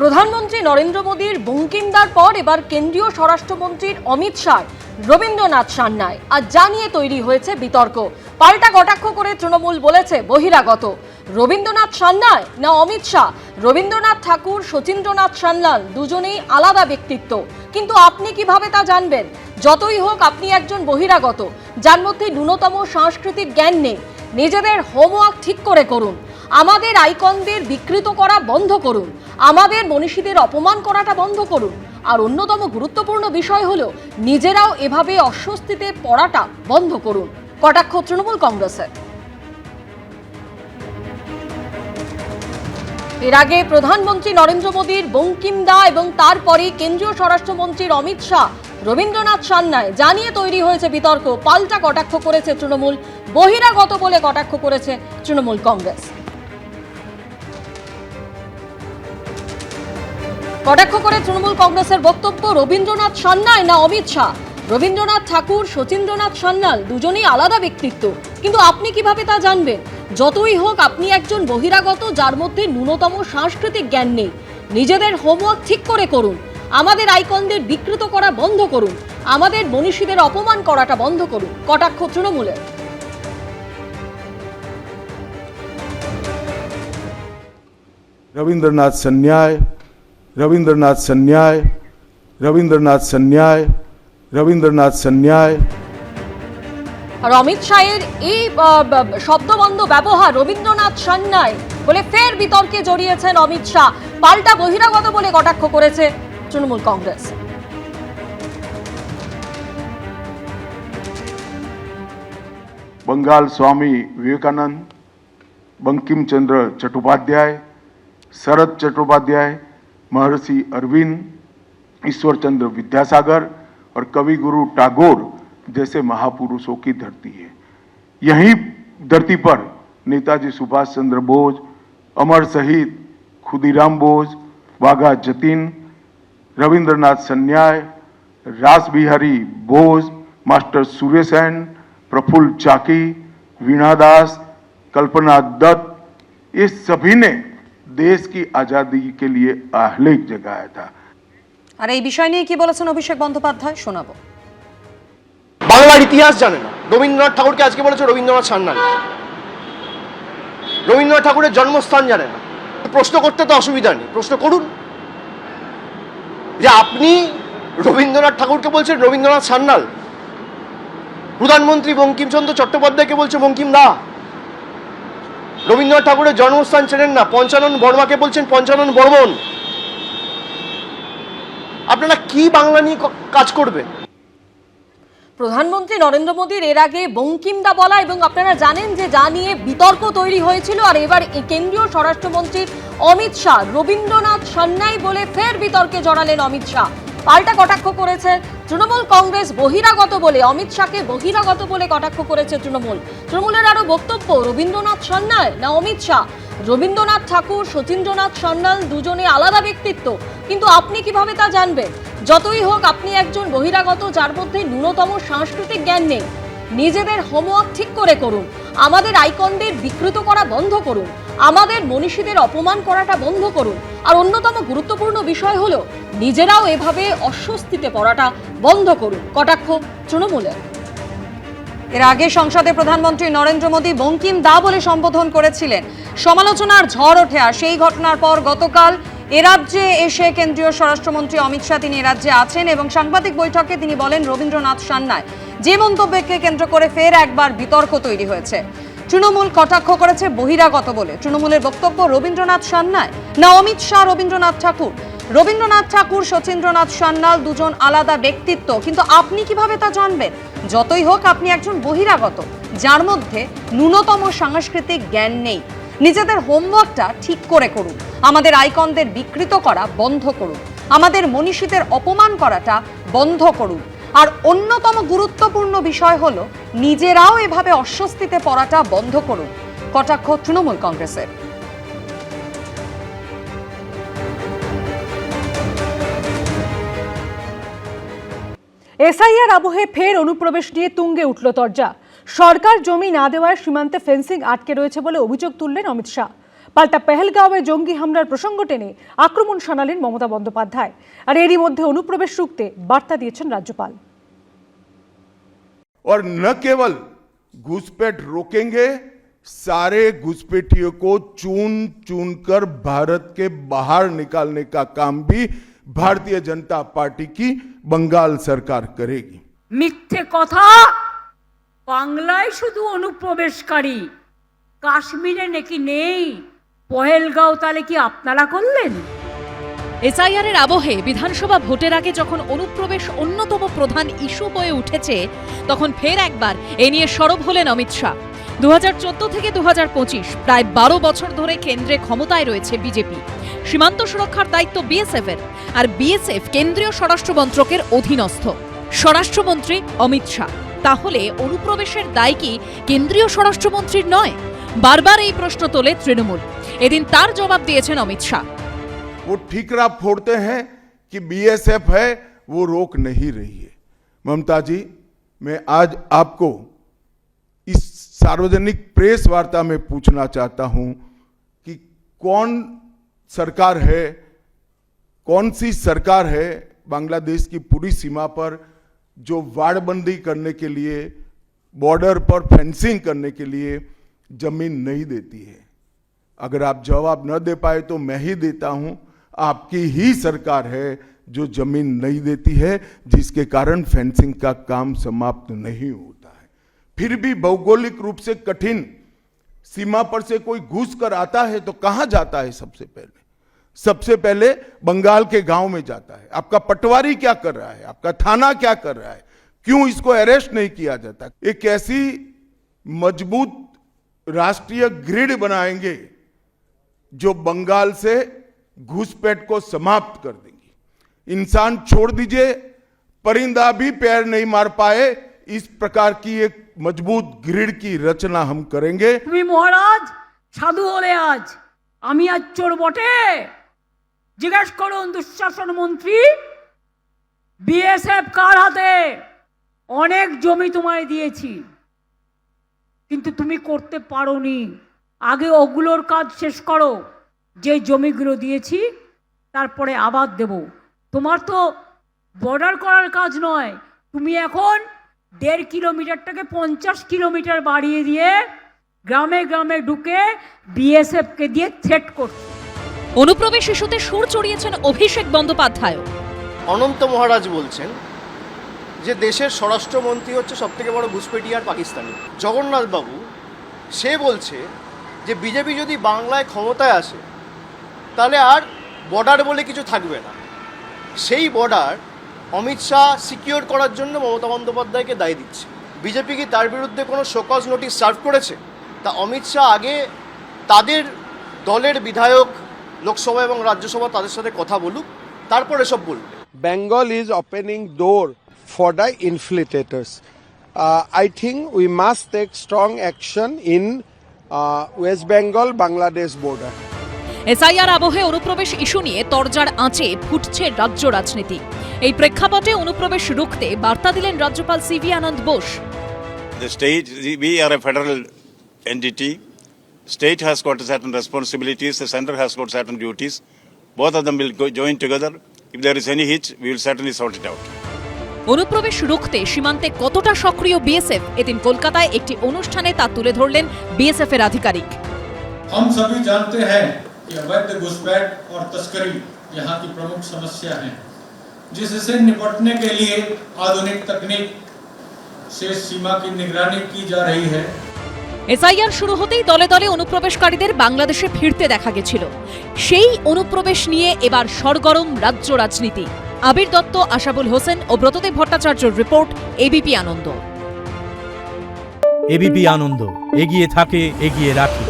প্রধানমন্ত্রী নরেন্দ্র মোদীর বঙ্কিমদার পর এবার কেন্দ্রীয় স্বরাষ্ট্রমন্ত্রীর অমিত শাহ রবীন্দ্রনাথ সান্যাল আজ জানিয়ে তৈরি হয়েছে বিতর্ক। পাল্টা কটাক্ষ করে তৃণমূল বলেছে বহিরাগত। রবীন্দ্রনাথ সান্যাল না অমিত শাহ? রবীন্দ্রনাথ ঠাকুর, শচীন্দ্রনাথ সান্যাল দুজনেই আলাদা ব্যক্তিত্ব, কিন্তু আপনি কিভাবে তা জানবেন? যতই হোক আপনি একজন বহিরাগত যার মধ্যে ন্যূনতম সাংস্কৃতিক জ্ঞান নেই। নিজেদের হোমওয়ার্ক ঠিক করে করুন। আমাদের আইকনদের বিকৃত করা বন্ধ করুন। আমাদের মনীষীদের অপমান করাটা বন্ধ করুন। আর অন্যতম গুরুত্বপূর্ণ বিষয় হলো নিজেরাও এভাবে অস্বস্তিতে পড়াটা বন্ধ করুন। কটাক্ষ তৃণমূল কংগ্রেসের। এর আগে প্রধানমন্ত্রী নরেন্দ্র মোদীর বঙ্কিমদা এবং তারপরে কেন্দ্রীয় স্বরাষ্ট্রমন্ত্রীর অমিত শাহ রবীন্দ্রনাথ সান্যাল জানিয়ে তৈরি হয়েছে বিতর্ক। পাল্টা কটাক্ষ করেছে তৃণমূল, বহিরাগত বলে কটাক্ষ করেছে তৃণমূল কংগ্রেস। কটাক্ষ করে তৃণমূল কংগ্রেসের বক্তব্য, রবীন্দ্রনাথ সান্যাল না অমিত শাহ? রবীন্দ্রনাথ ঠাকুর, শচীন্দ্রনাথ সান্যাল দুজনেই আলাদা ব্যক্তিত্ব, কিন্তু আপনি কিভাবে তা জানবেন? যতই হোক আপনি একজন বহিরাগত যার মধ্যে ন্যূনতম সাংস্কৃতিক জ্ঞান নেই। নিজেদের হোমওয়ার্ক ঠিক করে করুন। আমাদের আইকনদের বিকৃত করা বন্ধ করুন। আমাদের মনীষীদের অপমান করাটা বন্ধ করুন। কটাক্ষ তৃণমূলের। रविंद्रनाथ सन्याय, रविंद्रनाथ सन्याय, रविंद्रनाथ सन्याय, रविंद्रनाथ सन्याय। আর অমিত শাহের এই শব্দবন্ধ ব্যবহার রবীন্দ্রনাথ সান্যাল বলে ফের বিতর্কে জড়িয়েছেন অমিত শাহ। পাল্টা বহিরাগত বলে কটাক্ষ করেছে তৃণমূল কংগ্রেস। बंगाल स्वामी विवेकानंद, बंकिम चंद्र चट्टोपाध्याय, शरद चट्टोपाध्याय, महर्षि अरविंद, ईश्वर चंद्र विद्यासागर और कवि गुरु टैगोर जैसे महापुरुषों की धरती है। यही धरती पर नेताजी सुभाष चंद्र बोस, अमर शहीद खुदीराम बोस, वाघा जतीन, रविंद्रनाथ सन्याल, रास बिहारी बोस, मास्टर सुरेशन, प्रफुल्ल चाकी, वीणा दास, कल्पना दत्त, ये सभी ने देश की आजादी के लिए आहलेख जगाया था। আর এই বিষয় নিয়ে কি বলেছেন অভিষেক বন্দ্যোপাধ্যায় শোনাবো। বাংলার ইতিহাস জানে না, রবীন্দ্রনাথ ঠাকুরকে আজকে বলেছে রবীন্দ্রনাথ সান্যাল। রবীন্দ্রনাথ ঠাকুরের জন্মস্থান জানে না। প্রশ্ন করতে তো অসুবিধা নেই, প্রশ্ন করুন যে আপনি রবীন্দ্রনাথ ঠাকুরকে বলছেন রবীন্দ্রনাথ সান্যাল, প্রধানমন্ত্রী বঙ্কিমচন্দ্র চট্টোপাধ্যায়কে বলছে বঙ্কিম দা, রবীন্দ্রনাথ ঠাকুরের জন্মস্থান চেনেন না, পঞ্চানন বর্মাকে বলছেন পঞ্চানন বর্মন। আপনারা কি বাংলা নিয়ে কাজ করবেন? প্রধানমন্ত্রী নরেন্দ্র মোদীর এর আগে বঙ্কিমদা বলা এবং আপনারা জানেন যে যা নিয়ে বিতর্ক তৈরি হয়েছিল, আর এবার কেন্দ্রীয় স্বরাষ্ট্রমন্ত্রী অমিত শাহ রবীন্দ্রনাথ সান্যাল বলে ফের বিতর্কে জড়ালেন অমিত শাহ। পাল্টা কটাক্ষ করেছে তৃণমূল কংগ্রেস বহিরাগত বলে। অমিত শাহকে বহিরাগত বলে কটাক্ষ করেছে তৃণমূলের আরো বক্তব্য, রবীন্দ্রনাথ সান্যাল না অমিত শাহ? রবীন্দ্রনাথ ঠাকুর, শচীন্দ্রনাথ সান্যাল দুজনে আলাদা ব্যক্তিত্ব, কিন্তু আপনি কিভাবে তা জানবেন? যতই হোক আপনি একজন বহিরাগত যার মধ্যে ন্যূনতম সাংস্কৃতিক জ্ঞান নেই। নিজেদের হোমওয়ার্ক ঠিক করে করুন। আমাদের আইকনদের বিকৃত করা বন্ধ করুন। আমাদের মনীষীদের অপমান করাটা বন্ধ করুন। আর অন্যতম গুরুত্বপূর্ণ বিষয় হলো নিজেরাও এভাবে অস্বস্তিতে পড়াটা বন্ধ করুন। কটাক্ষ তৃণমূলের। এর আগে সংসদে প্রধানমন্ত্রী নরেন্দ্র মোদী বঙ্কিম দা বলে সম্বোধন করেছিলেন। সমালোচনার ঝড় ওঠে, আর সেই ঘটনার পর গতকাল এ রাজ্যে এসে কেন্দ্রীয় স্বরাষ্ট্রমন্ত্রী অমিত শাহ তিনি এ রাজ্যে আছেন এবং সাংবাদিক বৈঠকে তিনি বলেন রবীন্দ্রনাথ সান্যাল। যে মন্তব্যকে কেন্দ্র করে ফের একবার বিতর্ক তৈরি হয়েছে। তৃণমূল কটাক্ষ করেছে বহিরাগত বলে। তৃণমূলের বক্তব্য, রবীন্দ্রনাথ সান্যাল না অমিত শাহ রবীন্দ্রনাথ ঠাকুর? রবীন্দ্রনাথ ঠাকুর, শচীন্দ্রনাথ সান্যাল দুজন আলাদা ব্যক্তিত্ব, কিন্তু আপনি কিভাবে তা জানবেন? যতই হোক আপনি একজন বহিরাগত যার মধ্যে ন্যূনতম সাংস্কৃতিক জ্ঞান নেই। নিজেদের হোমওয়ার্কটা ঠিক করে করুন। আমাদের আইকনদের বিকৃত করা বন্ধ করুন। আমাদের মনীষীদের অপমান করাটা বন্ধ করুন। আর অন্যতম গুরুত্বপূর্ণ বিষয় হলো নিজেরাও এভাবে অস্বস্তিতে পড়াটা বন্ধ করুন। কটাক্ষ তৃণমূল কংগ্রেসের। এসআইআর আবহে ফের অনুপ্রবেশ নিয়ে তুঙ্গে উঠল তরজা। সরকার জমি না দেওয়ার সীমান্তে ফেন্সিং আটকে রয়েছে বলে অভিযোগ তুললেন অমিত শাহ। পাল্টা পেহেলগাঁওয়ে জঙ্গি হামলার প্রসঙ্গ টেনে আক্রমণ শানালেন মমতা বন্দ্যোপাধ্যায়। আর এরই মধ্যে অনুপ্রবেশ রুখতে বার্তা দিয়েছেন রাজ্যপাল। और न केवल घुसपैठ रोकेंगे, सारे घुसपैठियों को चुन चुनकर भारत के बाहर निकालने का काम भी भारतीय जनता पार्टी की बंगाल सरकार करेगी। মিথ্যে কথা, বাংলায় শুধু অনুপ্রবেশকারী, কাশ্মীরে নাকি নেই। পহেলগাঁও তাহলে কি আপনারা করলেন? এসআইআরের আবহে বিধানসভা ভোটের আগে যখন অনুপ্রবেশ অন্যতম প্রধান ইস্যু হয়ে উঠেছে, তখন ফের একবার এ নিয়ে সরব হলেন অমিত শাহ। 2014 থেকে 2025 প্রায় 12 বছর ধরে কেন্দ্রে ক্ষমতায় রয়েছে বিজেপি। সীমান্ত সুরক্ষার দায়িত্ব বিএসএফ এর, আর বিএসএফ কেন্দ্রীয় স্বরাষ্ট্র মন্ত্রকের অধীনস্থ। স্বরাষ্ট্রমন্ত্রী অমিত শাহ, তাহলে অনুপ্রবেশের দায় কি কেন্দ্রীয় স্বরাষ্ট্রমন্ত্রীর নয়? বারবার এই প্রশ্ন তোলে তৃণমূল। এদিন তার জবাব দিয়েছেন অমিত শাহ। वो ठीकरा फोड़ते हैं कि बीएसएफ है, वो रोक नहीं रही है। ममता जी, मैं आज आपको इस सार्वजनिक प्रेस वार्ता में पूछना चाहता हूं कि कौन सरकार है, कौन सी सरकार है बांग्लादेश की पूरी सीमा पर जो वाड़बंदी करने के लिए, बॉर्डर पर फेंसिंग करने के लिए जमीन नहीं देती है? अगर आप जवाब न दे पाए तो मैं ही देता हूं। आपकी ही सरकार है जो जमीन नहीं देती है, जिसके कारण फेंसिंग का काम समाप्त नहीं होता है। फिर भी भौगोलिक रूप से कठिन सीमा पर से कोई घुस कर आता है तो कहां जाता है? सबसे पहले बंगाल के गांव में जाता है। आपका पटवारी क्या कर रहा है? आपका थाना क्या कर रहा है? क्यों इसको अरेस्ट नहीं किया जाता? एक ऐसी मजबूत राष्ट्रीय ग्रिड बनाएंगे जो बंगाल से घुसपैठ को समाप्त कर देंगी। इंसान छोड़ दीजिए, परिंदा भी पैर नहीं मार पाए, इस प्रकार की एक मजबूत ग्रिड की रचना हम करेंगे। তুমি মহারাজ সাধু হলে আজ, আমি আজ চোর বটে? জিজ্ঞেস করুন দুঃশাসন মন্ত্রী, বিএসএফ কার হাতে? অনেক জমি তোমায় দিয়েছি, কিন্তু তুমি করতে পারোনি। আগে ওগুলোর কাজ শেষ করো, যে জমিগুলো দিয়েছি তারপরে আবার দেব। তোমার তো বর্ডার করার কাজ নয়, তুমি এখন 1.5 কিলোমিটারটাকে 50 কিলোমিটার বাড়িয়ে দিয়ে গ্রামে গ্রামে ঢুকে বিএসএফকে দিয়ে থ্রেট করছো। অনুপ্রবেশ ইস্যুতে সুর চড়িয়েছেন অভিষেক বন্দ্যোপাধ্যায়। অনন্ত মহারাজ বলছেন যে দেশের স্বরাষ্ট্রমন্ত্রী হচ্ছে সব থেকে বড় ঘুসপেটি আর পাকিস্তানি। জগন্নাথ বাবু সে বলছে যে বিজেপি যদি বাংলায় ক্ষমতায় আসে তাহলে আর বর্ডার বলে কিছু থাকবে না। সেই বর্ডার অমিত শাহ সিকিউর করার জন্য মমতা বন্দ্যোপাধ্যায়কে দায় দিচ্ছে। বিজেপি কি তার বিরুদ্ধে কোনো শোকজ নোটিশ সার্ভ করেছে? তা অমিত শাহ আগে তাদের দলের বিধায়ক লোকসভা এবং রাজ্যসভা তাদের সাথে কথা বলুক, তারপরে সব বলবে। Bengal is opening door for the infiltrators. I think we must take strong action in West Bengal, Bangladesh border. SIR আবহে অনুপ্রবেশ ইস্যু নিয়ে তরজার আঁচে ফুটছে রাজ্য রাজনীতি। এই প্রেক্ষাপটে অনুপ্রবেশ রুখতে বার্তা দিলেন রাজ্যপাল CV Ananda Bose. The state, we are a federal entity. State has got certain responsibilities, the center has got certain duties. Both of them will join together. If there is any hitch, we will certainly sort it out. অনুপ্রবেশ রুখতে সীমান্তে কতটা সক্রিয় BSF, এদিন কলকাতায় একটি অনুষ্ঠানে তা তুলে ধরলেন বিএসএফ এর আধিকারিক। हम सभी जानते हैं कि अवैध घुसपैठ और तस्करी यहाँ की प्रमुख समस्या है, जिससे निपटने के लिए आधुनिक तकनीक से सीमा की निगरानी की जा रही है। এসআইআর শুরু হতেই দলে দলে অনুপ্রবেশকারীদের বাংলাদেশে ফিরতে দেখা গেছিল। সেই অনুপ্রবেশ নিয়ে এবার সরগরম রাজ্য রাজনীতি। আবির দত্ত, আশাবুল হোসেন ও ব্রতদেব ভট্টাচার্যর রিপোর্ট, এবিপি আনন্দ। এবিপি আনন্দ, এগিয়ে থাকে, এগিয়ে রাখে।